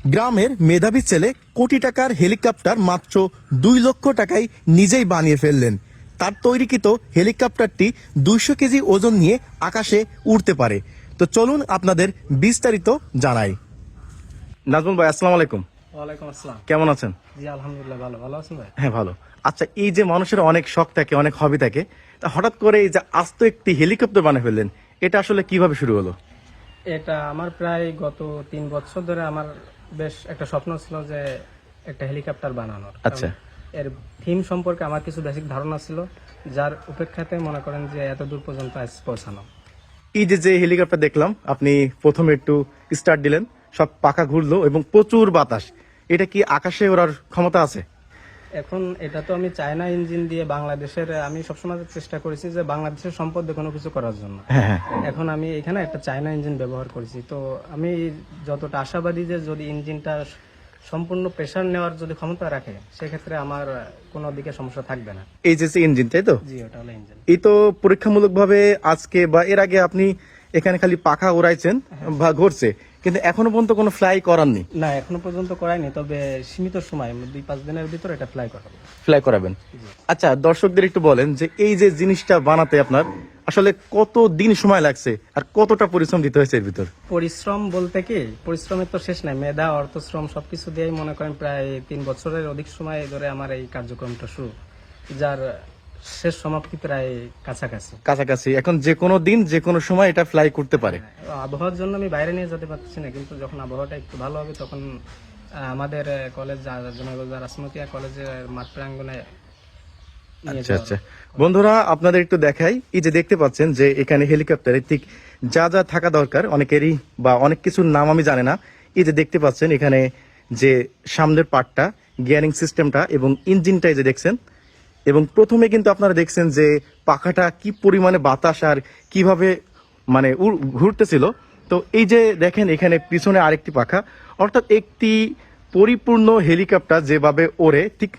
গ্রামের মেধাবী ছেলে কোটি টাকার হেলিকপ্টার মাত্র 2 লক্ষ টাকায় নিজেই বানিয়ে ফেললেন। তার তৈরিকৃত হেলিকপ্টারটি 200 কেজি ওজন নিয়ে আকাশে উড়তে পারে। তো চলুন আপনাদের বিস্তারিত জানাই। নাজমুল ভাই, আসসালামু আলাইকুম। ওয়ালাইকুম আসসালাম। কেমন আছেন? জি আলহামদুলিল্লাহ, ভালো আছেন ভাই? হ্যাঁ, ভালো। আচ্ছা, এই যে মানুষের অনেক শখ থাকে, অনেক হবি থাকে, তা হঠাৎ করে এই যে আস্ত একটি হেলিকপ্টার বানিয়ে ফেললেন, এটা আসলে কিভাবে শুরু হলো? এটা আমার প্রায় গত 3 বছর ধরে আমার বেশ একটা স্বপ্ন ছিল যে একটা হেলিকপ্টার বানানোর। আচ্ছা। কারণ এর থিম সম্পর্কে আমার কিছু বেসিক ধারণা ছিল, যার উপেক্ষাতে মনে করেন যে এত দূর পর্যন্ত আজ পৌঁছানো। এই যে যে হেলিকপ্টার দেখলাম, আপনি প্রথমে একটু স্টার্ট দিলেন, সব পাখা ঘুরলো এবং প্রচুর বাতাস, এটা কি আকাশে ওড়ার ক্ষমতা আছে? এখন এটা তো আমি চায়না ইঞ্জিন দিয়ে বাংলাদেশের, আমি সবসময় চেষ্টা করেছি যে বাংলাদেশের সম্পদে কোনো কিছু করার জন্য। হ্যাঁ হ্যাঁ। এখন আমি এখানে একটা চায়না ইঞ্জিন ব্যবহার করেছি, তো আমি যতটা আশাবাদী যে যদি ইঞ্জিনটা সম্পূর্ণ প্রেসার নেওয়ার যদি ক্ষমতা রাখে, সেক্ষেত্রে আমার কোনো দিকে সমস্যা থাকবে না। এই যে ইঞ্জিন, তাই তো? জি, ওটা হলো ইঞ্জিন। এই তো পরীক্ষামূলক ভাবে আজকে বা এর আগে আপনি এখানে খালি পাখা উড়াইছেন বা ঘুরছে, কিন্তু এখনো পর্যন্ত কোনো ফ্লাই করাননি? না, এখনো পর্যন্ত করাইনি, তবে সীমিত সময় 2-5 দিনের ভিতর এটা ফ্লাই করাবো। ফ্লাই করাবেন? আচ্ছা, দর্শকদের একটু বলেন যে এই যে জিনিসটা বানাতে আপনার আসলে কত দিন সময় লাগছে আর কতটা পরিশ্রম দিতে হয়েছে এর ভিতর? পরিশ্রম বলতে কি, পরিশ্রমের তো শেষ নাই। মেধা, অর্থশ্রম সবকিছু দিয়েই মনে করেন প্রায় 3 বছরের অধিক সময় ধরে আমার এই কার্যক্রমটা শুরু, যার শেষ সমাপ্তি প্রায় কাছাকাছি। এখন যে কোনো দিন যে কোনো সময় এটা ফ্লাই করতে পারে। আবহাওয়ার জন্য আমি বাইরে নিয়ে যেতে পারছি না, কিন্তু যখন আবহাওয়াটা একটু ভালো হবে তখন আমাদের কলেজ জনগণ রাসমতিয়া কলেজের মাঠ প্রাঙ্গণে নিয়ে আচ্ছা যাওয়া আচ্ছা, বন্ধুরা আপনাদের একটু দেখাই। এই যে দেখতে পাচ্ছেন যে এখানে হেলিকপ্টারে ঠিক যা যা থাকা দরকার, অনেকেরই বা অনেক কিছুর নাম আমি জানি না। এই যে দেখতে পাচ্ছেন এখানে যে সামনের পার্টটা, গিয়ারিং সিস্টেমটা এবং ইঞ্জিনটা এই যে দেখছেন, এবং প্রথমে কিন্তু আপনারা দেখছেন যে পাখাটা কি পরিমাণে বাতাস আর কিভাবে মানে ঘুরতেছিল। তো এই যে দেখেন এখানে পিছনে আরেকটি পাখা, অর্থাৎ একটি পরিপূর্ণ হেলিকপ্টার যেভাবে ওড়ে ঠিক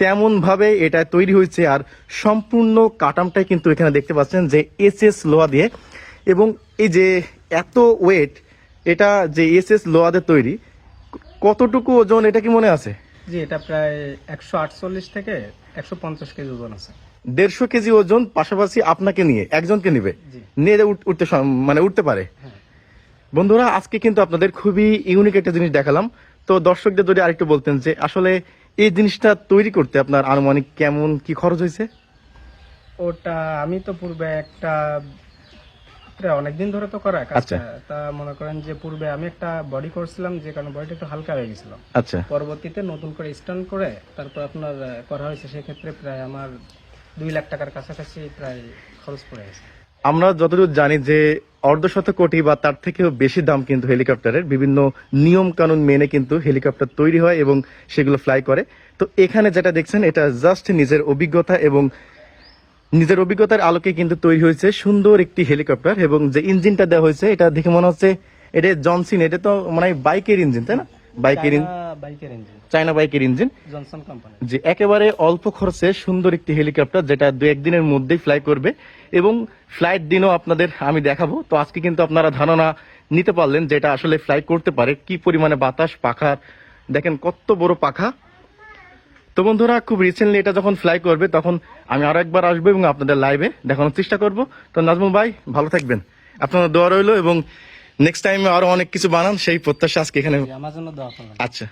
তেমন ভাবে এটা তৈরি হয়েছে। আর সম্পূর্ণ কাটামটাই কিন্তু এখানে দেখতে পাচ্ছেন যে এসএস লোহা দিয়ে, এবং এই যে এত ওয়েট, এটা যে এসএস লোহা দিয়ে তৈরি, কতটুকু ওজন এটা কি মনে আছে? জি, এটা প্রায় 148 থেকে 150 কেজি ওজন আছে। 150 কেজি ওজন, পাশাপাশি আপনাকে নিয়ে একজনকে নিবে, জি। নিয়ে মানে উঠতে পারে। হ্যাঁ। বন্ধুরা, আজকে কিন্তু আপনাদের খুবই ইউনিক একটা জিনিস দেখালাম। তো দর্শকদের যদি আরেকটু বলতেন যে আসলে এই জিনিসটা তৈরি করতে আপনার আনুমানিক কেমন কি খরচ হয়েছে? ওটা আমি তো পূর্বে একটা প্রায় অনেকদিন ধরে তো করা কাজটা। আচ্ছা। তা মনে করেন যে পূর্বে আমি একটা বডি করছিলাম, যে কারণে বডিটা একটু হালকা হয়ে গেছিল। আচ্ছা পরবর্তীতে নতুন করে স্টান্ট করে তারপর আপনার করা হয়েছে, সেক্ষেত্রে প্রায় আমার 2 লাখ টাকার কাছাকাছি প্রায় খরচ পড়ে গেছে। আমরা যতদূর জানি যে অর্ধশত কোটি বা তার থেকেও বেশি দাম কিন্তু হেলিকপ্টারের, বিভিন্ন নিয়ম কানুন মেনে কিন্তু হেলিকপ্টার তৈরি হয় এবং সেগুলো ফ্লাই করে। তো এখানে যেটা দেখছেন এটা জাস্ট নিজের অভিজ্ঞতা এবং নিজের অভিজ্ঞতার আলোকে কিন্তু তৈরি হয়েছে সুন্দর একটি হেলিকপ্টার। এবং যে ইঞ্জিনটা দেওয়া হয়েছে এটা দেখে মনে হচ্ছে এটা জনসন, এটা তো মানে বাইকের ইঞ্জিন, তাই না? বাইকের ইঞ্জিন, চায়না বাইকের ইঞ্জিন, জনসন কোম্পানি। যে একেবারে অল্প খরচে সুন্দর একটি হেলিকপ্টার যেটা 2-1 দিনের মধ্যেই ফ্লাই করবে, এবং ফ্লাইট দিনও আপনাদের আমি দেখাবো। তো আজকে কিন্তু আপনারা ধারণা নিতে পারলেন যেটা আসলে ফ্লাই করতে পারে, কি পরিমাণে বাতাস, পাখার দেখেন কত বড় পাখা। তো বন্ধুরা, খুব রিসেন্টলি এটা যখন ফ্লাই করবে তখন আমি আরো একবার আসবো এবং আপনাদের লাইভে দেখানোর চেষ্টা করব। তো নাজমুল ভাই, ভালো থাকবেন, আপনার দোয়া রইলো, এবং নেক্সট টাইমে আরো অনেক কিছু বানান সেই প্রত্যাশা আজকে এখানে। আমার জন্য দোয়া করবেন। আচ্ছা।